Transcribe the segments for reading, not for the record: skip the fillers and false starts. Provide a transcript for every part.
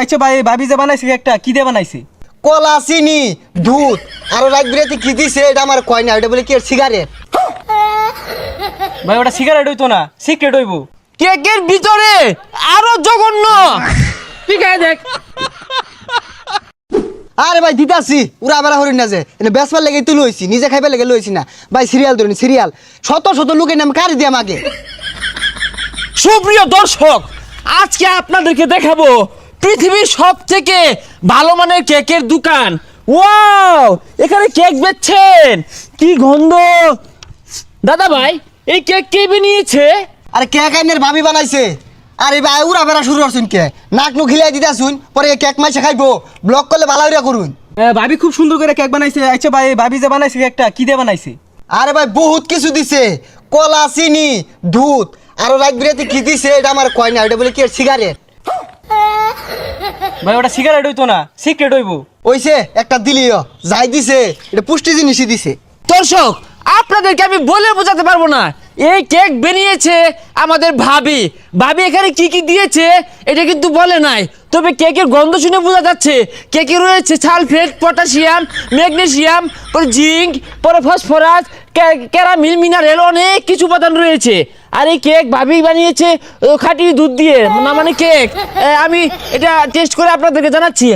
আচ্ছা ভাই ভাবি যে বানাইছে কেকটা কি দিয়ে বানাইছে? কলা চিনি দুধ আর রাত বিরাতে কি দিছে এটা আমার কয় না, এটা বলে কি সিগারেট। ভাই ওটা সিগারেট হইতো না, সিক্রেট হইব। কেকের ভিতরে আরো জঘন্য। ঠিক আছে দেখ। আরে ভাই দিতাছি উড়া বেড়া হরিণ না যে এনে বেসবার লেগে তুই লইছি, নিজে খাইবার লেগে লইছি না ভাই। সিরিয়াল ধরুন সিরিয়াল, শত শত লোকের নাম কারি দিয়ে আমাকে। সুপ্রিয় দর্শক, আজকে আপনাদেরকে দেখাবো পৃথিবীর সবথেকে ভালো মানের কেকের দোকান। ওয়াও, এখানে কেক বেচছেন, কি গন্ধ। দাদা ভাই, এই কেক কে বানিয়েছে? আরে কেক আইনের ভাবি বানাইছে। আরে ভাই উড়া বেড়া শুরু করছুন কে, নাক নু খিলাই দিতাছুন, পরে কেক মাইছে খাইবো, ব্লক করলে ভালো হইরা করুন। ভাবি খুব সুন্দর করে কেক বানাইছে। আচ্ছা ভাই ভাবি যে বানাইছে কেকটা কি দিয়ে বানাইছে? আরে ভাই বহুত কিছু দিছে, কলা চিনি দুধ আর রাত বিরাতে কি দিছে এটা আমার কয় না, এটা বলে কি সিগারেট। ভাই ওটা সিগারেট হইতো না, সিক্রেট হইব। ওইছে একটা দিলিও যাই দিছে, এটা পুষ্টি জিনিসই দিছে। দর্শক, আপনাদেরকে আমি বলে বোঝাতে পারবো না। এই কেক বানিয়েছে আমাদের ভাবি। ভাবি এখানে কি কি দিয়েছে এটা কিন্তু বলে নাই, তবে কেকের গন্ধ শুনে বোঝা যাচ্ছে কেকে রয়েছে সালফেট, পটাশিয়াম, ম্যাগনেসিয়াম, পরে জিঙ্ক, পরে ফসফরাস, ক্যারামিল, মিনারেল, অনেক কিছু উপাদান রয়েছে। আর এই কেক ভাবি বানিয়েছে খাঁটি দুধ দিয়ে, না মানে কেক। আমি এটা টেস্ট করে আপনাদেরকে জানাচ্ছি।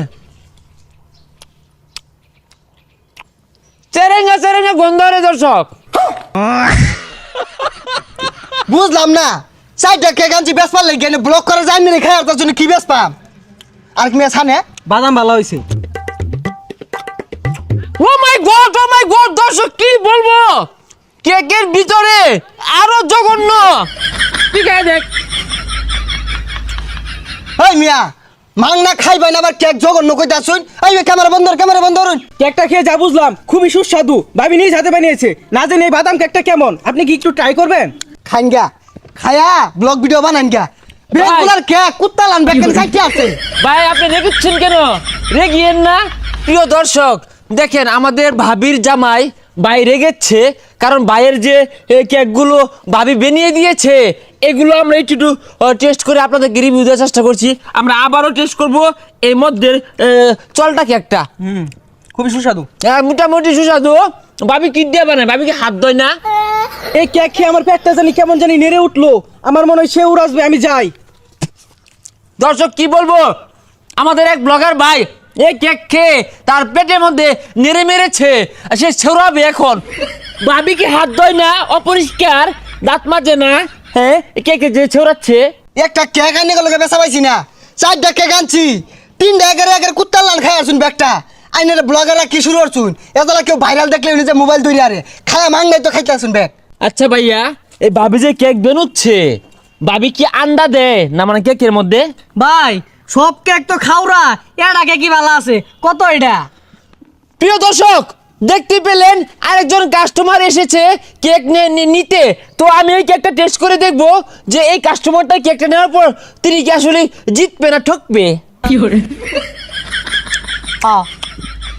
চেরেঙ্গা চেরেঙ্গা গন্ধ রে দর্শক। বুঝলাম না, চারটা কেক আনছি বেসপার লেগে ব্লক করা যায় না, খাই তার জন্য কি বেসপাম? আর কি ছানে বাদাম ভালো হয়েছে। ও মাই গড, দর্শক কি বলবো, কেকের ভিতরে আরো জঘন্য। ঠিক আছে দেখ। এই মিয়া মাংনা খাইবাই না, আবার কেক জঘন্য কইতা শুন। এই ক্যামেরা বন্ধ কর, ক্যামেরা বন্ধ করুন। কেকটা খেয়ে যা বুঝলাম খুবই সুস্বাদু। ভাবি নিজ হাতে বানিয়েছে, না জানি এই বাদাম কেকটা কেমন। আপনি কি একটু ট্রাই করবেন? খাইন গা, খায়া ব্লগ ভিডিও বানান গা। বেগুলার কেক কুত্তা লান বেকেন সাইটে আছে। ভাই আপনি রেগুচ্ছেন কেন? রেগিয়েন না। প্রিয় দর্শক, দেখেন আমাদের ভাবির জামাই ভাই রেগেছে, কারণ ভাইয়ের যে কেকগুলো ভাবি বানিয়ে দিয়েছে এগুলো আমরা একটু টেস্ট করে আপনাদেরকে রিভিউ দেওয়ার চেষ্টা করছি। আমরা আবারও টেস্ট করব এই মধ্যে চলটা কেকটা। খুবই সুস্বাদু। মোটামুটি সুস্বাদু। ভাবি কি দিয়ে বানায়? ভাবি কি হাত ধোয় না? এই কেক খেয়ে আমার পেটটা জানি কেমন জানি নেড়ে উঠলো। আমার মনে হয় সে উড়াসবে, আমি যাই। দর্শক কি বলবো, আমাদের এক ব্লগার ভাই এই কেক খেয়ে তার পেটের মধ্যে নেড়ে মেরেছে, সে ছড়াবে এখন। ভাবি কি হাত ধোয় না? অপরিষ্কার, দাঁত মাজে না। হ্যাঁ, কেকে যে ছড়াচ্ছে। একটা কেক আইনে গেলে বেচা পাইছি না, চারটা কেক আনছি, তিনটা একের কুত্তা লান খাই আসুন ব্যাগটা। আইনের ব্লগাররা কি শুরু করছুন, এতলা কেউ ভাইরাল দেখলে উনি যে মোবাইল তৈরি আরে খায়া মাংনাই তো খাইতে আসুন ব্যাগ। আচ্ছা ভাইয়া, এই ভাবি যে কেক বেনুচ্ছে, ভাবি কি আন্ডা দেয় না মানে কেকের মধ্যে? ভাই সব কেক তো খাওরা, এটা কেক কি ভালো আছে কত এটা? প্রিয় দর্শক, দেখতে পেলেন আরেকজন কাস্টমার এসেছে কেক নিতে। তো আমি এই কেকটা টেস্ট করে দেখব যে এই কাস্টমারটা কেকটা নেওয়ার পর তিনি কি আসলে জিতবে না ঠকবে।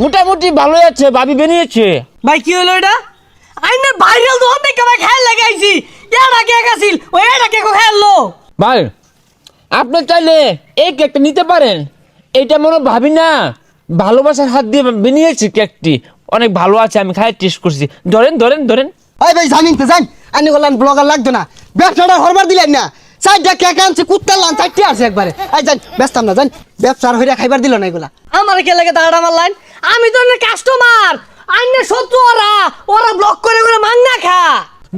মোটামুটি ভালোই আছে, ভাবি বানিয়েছে। ভাই কি হলো এটা? আইনের ভাইরাল তো অনেক ভাই খেয়াল লাগাইছি, এটা কেক আছিল ওই এটা কেক খেললো। ভাই আপনি চাইলে এই কেকটা নিতে পারেন। এটা মনে ভাবি না ভালোবাসার হাত দিয়ে বানিয়েছি কেকটি, অনেক ভালো আছে, আমি খাই টেস্ট করছি। ধরেন ধরেন ধরেন। এই ভাই জানিন তো জান, আইনে গেলাম ব্লগার লাগতো না, ব্যবসাটা হরবার দিলেন না। চারটা কেক আনছি কুত্তা লান চারটে আছে একবারে। এই জান ব্যস্তাম না, জান ব্যবসার হইরা খাইবার দিল না এগুলা। আমার কে লাগে দাঁড়া মারলাইন, আমি তো কাস্টমার, আইনের শত্রু ওরা, ওরা ব্লক করে করে মাংনা খা।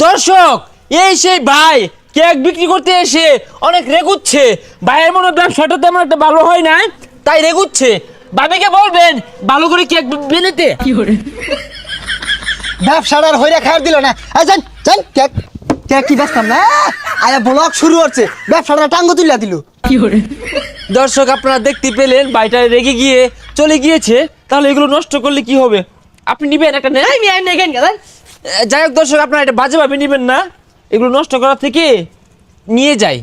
দর্শক, এই সেই ভাই কেক বিক্রি করতে এসে অনেক রেগুচ্ছে। ভাইয়ের মনে ব্যবসাটা তেমন একটা ভালো হয় না, তাই রেগুচ্ছে। ভাবিকে বলবেন ভালো করে কেক বানাতে। ব্যবসাটার হইরা খাইবার দিল না। এই জান জান কেক কেক কি ব্যস্তাম না, আয়া ব্লগ শুরু হচ্ছে, ব্যবসাটা টাঙ্গ তুলিয়া দিল। দর্শক আপনারা দেখতে পেলেন ভাইটা রেগে গিয়ে চলে গিয়েছে। তাহলে এগুলো নষ্ট করলে কি হবে? আপনি নিবেন একটা নেন। আমি আইন দেখেন কেন? যাই হোক দর্শক, আপনারা এটা বাজেভাবে নিবেন না, এগুলো নষ্ট করার থেকে নিয়ে যাই।